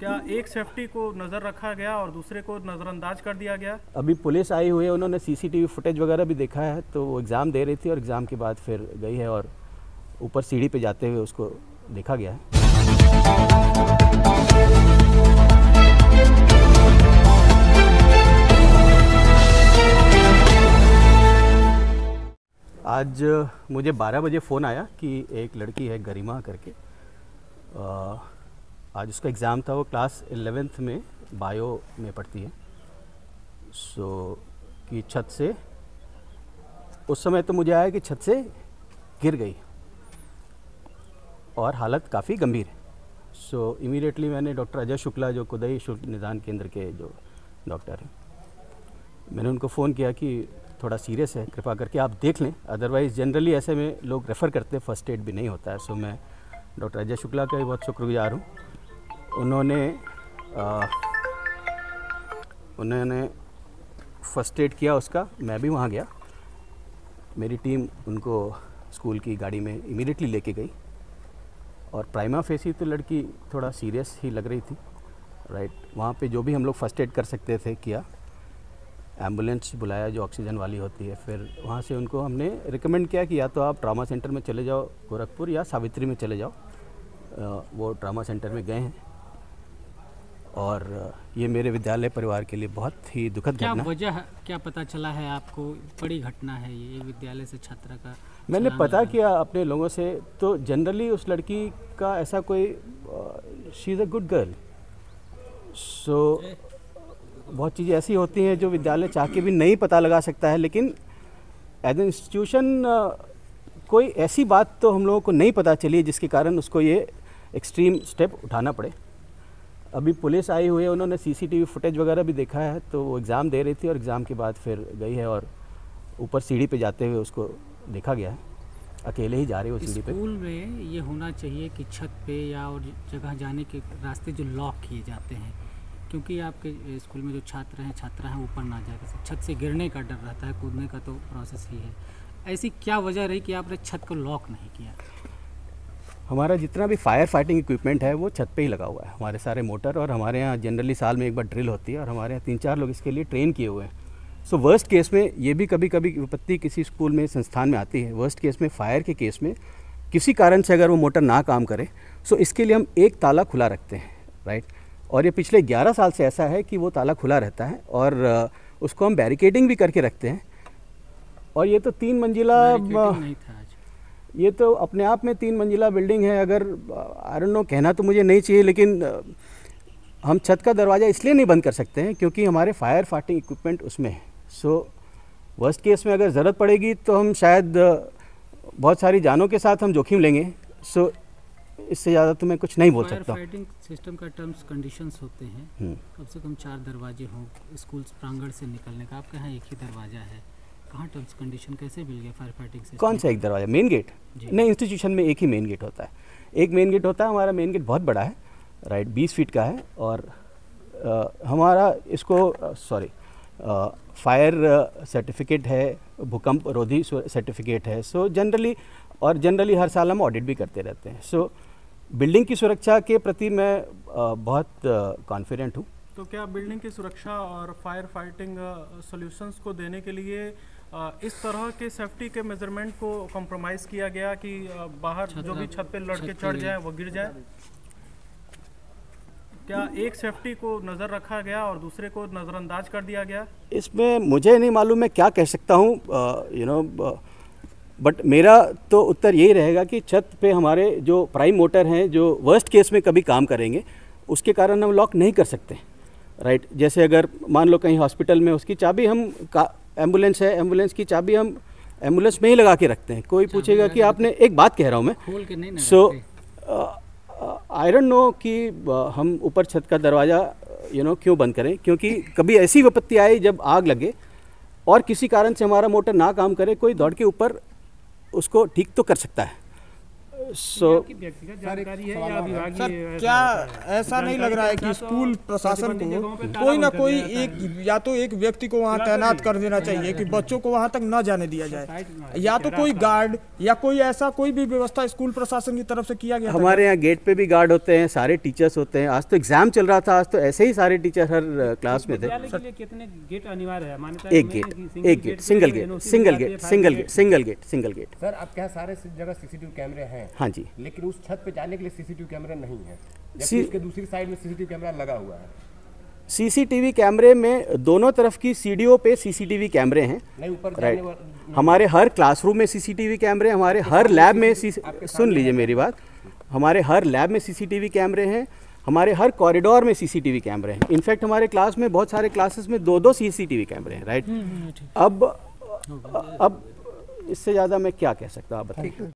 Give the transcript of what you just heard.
क्या एक सेफ्टी को नज़र रखा गया और दूसरे को नज़रअंदाज कर दिया गया? अभी पुलिस आई हुई है, उन्होंने सीसीटीवी फुटेज वगैरह भी देखा है, तो वो एग्ज़ाम दे रही थी और एग्ज़ाम के बाद फिर गई है और ऊपर सीढ़ी पे जाते हुए उसको देखा गया है। आज मुझे 12 बजे फ़ोन आया कि एक लड़की है गरिमा करके, आज उसका एग्ज़ाम था। वो क्लास 11th में बायो में पढ़ती है। कि छत से, उस समय तो मुझे आया कि छत से गिर गई और हालत काफ़ी गंभीर है। इमीडिएटली मैंने डॉक्टर अजय शुक्ला, जो कुदई शुल्क निदान केंद्र के जो डॉक्टर हैं, मैंने उनको फ़ोन किया कि थोड़ा सीरियस है, कृपा करके आप देख लें। अदरवाइज़ जनरली ऐसे में लोग रेफ़र करते हैं, फ़र्स्ट एड भी नहीं होता है। मैं डॉक्टर अजय शुक्ला का भी बहुत शुक्रगुजार हूँ। उन्होंने फ़र्स्ट एड किया उसका। मैं भी वहाँ गया, मेरी टीम उनको स्कूल की गाड़ी में इमीडिएटली लेके गई और प्राइमा फेसी तो लड़की थोड़ा सीरियस ही लग रही थी, राइट। वहाँ पे जो भी हम लोग फ़र्स्ट एड कर सकते थे किया, एम्बुलेंस बुलाया जो ऑक्सीजन वाली होती है। फिर वहाँ से उनको हमने रिकमेंड किया कि या तो आप ट्रॉमा सेंटर में चले जाओ गोरखपुर, या सावित्री में चले जाओ। वो ट्रॉमा सेंटर में गए हैं और ये मेरे विद्यालय परिवार के लिए बहुत ही दुखद घटना। क्या वजह क्या पता चला है आपको? बड़ी घटना है ये, विद्यालय से छात्रा का। मैंने पता किया अपने लोगों से, तो जनरली उस लड़की का ऐसा कोई, she is a good girl. बहुत चीज़ें ऐसी होती हैं जो विद्यालय चाह के भी नहीं पता लगा सकता है, लेकिन एज एन इंस्टीट्यूशन कोई ऐसी बात तो हम लोगों को नहीं पता चली है जिसके कारण उसको ये एक्सट्रीम स्टेप उठाना पड़े। अभी पुलिस आई हुई है, उन्होंने सीसीटीवी फुटेज वगैरह भी देखा है, तो वो एग्ज़ाम दे रही थी और एग्ज़ाम के बाद फिर गई है और ऊपर सीढ़ी पे जाते हुए उसको देखा गया है। अकेले ही जा रही है वो सीढ़ी पे। स्कूल में ये होना चाहिए कि छत पे या और जगह जाने के रास्ते जो लॉक किए जाते हैं, क्योंकि आपके स्कूल में जो छात्र हैं छात्रा हैं ऊपर ना जाकर छत से गिरने का डर रहता है, कूदने का तो प्रोसेस ही है। ऐसी क्या वजह रही कि आपने छत को लॉक नहीं किया? हमारा जितना भी फायर फाइटिंग इक्विपमेंट है वो छत पे ही लगा हुआ है, हमारे सारे मोटर। और हमारे यहाँ जनरली साल में एक बार ड्रिल होती है और हमारे यहाँ 3-4 लोग इसके लिए ट्रेन किए हुए हैं। वर्स्ट केस में ये भी कभी कभी विपत्ति किसी स्कूल में संस्थान में आती है। वर्स्ट केस में, फायर के केस में किसी कारण से अगर वो मोटर ना काम करे, इसके लिए हम एक ताला खुला रखते हैं, राइट। और ये पिछले 11 साल से ऐसा है कि वो ताला खुला रहता है और उसको हम बैरिकेडिंग भी करके रखते हैं। और ये तो 3 मंजिला, ये तो अपने आप में 3 मंजिला बिल्डिंग है। अगर आई डोंट नो, कहना तो मुझे नहीं चाहिए, लेकिन हम छत का दरवाज़ा इसलिए नहीं बंद कर सकते हैं क्योंकि हमारे फायर फाइटिंग इक्विपमेंट उसमें है। वर्स्ट केस में अगर ज़रूरत पड़ेगी तो हम शायद बहुत सारी जानों के साथ हम जोखिम लेंगे। इससे ज़्यादा तो मैं कुछ नहीं बोल सकता। फायर फाइटिंग सिस्टम का टर्म्स कंडीशंस होते हैं, कम से कम 4 दरवाजे हों स्कूल प्रांगण से निकलने का। आपके यहाँ एक ही दरवाज़ा है, कहाँ टर्म्स कंडीशन कैसे मिल गया फायर फाइटिंग सिस्टम? कौन सा एक दरवाज़ा? मेन गेट नहीं, इंस्टीट्यूशन में एक ही मेन गेट होता है। एक मेन गेट होता है, हमारा मेन गेट बहुत बड़ा है, राइट, 20 फीट का है। और हमारा इसको फायर सर्टिफिकेट है, भूकंप रोधी सर्टिफिकेट है। जनरली हर साल हम ऑडिट भी करते रहते हैं। बिल्डिंग की सुरक्षा के प्रति मैं बहुत कॉन्फिडेंट हूँ। तो क्या बिल्डिंग की सुरक्षा और फायर फाइटिंग सॉल्यूशंस को देने के लिए इस तरह के सेफ्टी के मेजरमेंट को कॉम्प्रोमाइज़ किया गया कि बाहर जो भी छत पे लड़के चढ़ जाए वो गिर जाए? क्या एक सेफ्टी को नज़र रखा गया और दूसरे को नज़रअंदाज कर दिया गया? इसमें मुझे नहीं मालूम मैं क्या कह सकता हूँ, बट मेरा तो उत्तर यही रहेगा कि छत पे हमारे जो प्राइम मोटर हैं, जो वर्स्ट केस में कभी काम करेंगे, उसके कारण हम लॉक नहीं कर सकते, राइट। जैसे अगर मान लो कहीं हॉस्पिटल में उसकी चाबी एम्बुलेंस है, एम्बुलेंस की चाबी हम एम्बुलेंस में ही लगा के रखते हैं। कोई पूछेगा कि आपने, एक बात कह रहा हूँ मैं, खोल के नहीं आई डोंट नो कि हम ऊपर छत का दरवाज़ा क्यों बंद करें, क्योंकि कभी ऐसी विपत्ति आए जब आग लगे और किसी कारण से हमारा मोटर ना काम करे, कोई दौड़ के ऊपर उसको ठीक तो कर सकता है। व्यक्तिगत जानकारी है या विभागीय? सर क्या ऐसा नहीं लग रहा है कि स्कूल प्रशासन को कोई ना कोई एक या तो एक व्यक्ति को वहाँ तैनात कर देना चाहिए कि बच्चों को वहाँ तक न जाने दिया जाए, या तो कोई गार्ड या कोई ऐसा कोई भी व्यवस्था स्कूल प्रशासन की तरफ से किया गया? हमारे यहाँ गेट पे भी गार्ड होते हैं, सारे टीचर्स होते हैं। आज तो एग्जाम चल रहा था, आज तो ऐसे ही सारे टीचर हर क्लास में थे। कितने गेट अनिवार्य है? एक गेट, सिंगल गेट। सर आपके यहाँ सारे जगह सीसीटीवी कैमरे हैं? हाँ जी। लेकिन उस छत पे जाने के लिए सीसीटीवी कैमरा नहीं है, जबकि उसके दूसरी साइड में सीसीटीवी कैमरा लगा हुआ है। सीसीटीवी कैमरे में दोनों तरफ की सीढ़ियों पे सीसीटीवी कैमरे हैं। नहीं ऊपर राइट। हमारे हर क्लासरूम में सीसीटीवी कैमरे, हमारे हर लैब में सुन लीजिए मेरी बात, हमारे हर लैब में सीसीटीवी कैमरे हैं, हमारे हर कॉरिडोर में सीसीटीवी कैमरे हैं। इनफैक्ट हमारे क्लास में बहुत सारे क्लासेस में 2-2 सीसीटीवी कैमरे हैं। राइट। अब इससे ज़्यादा मैं क्या कह सकता हूँ, आप बताइए।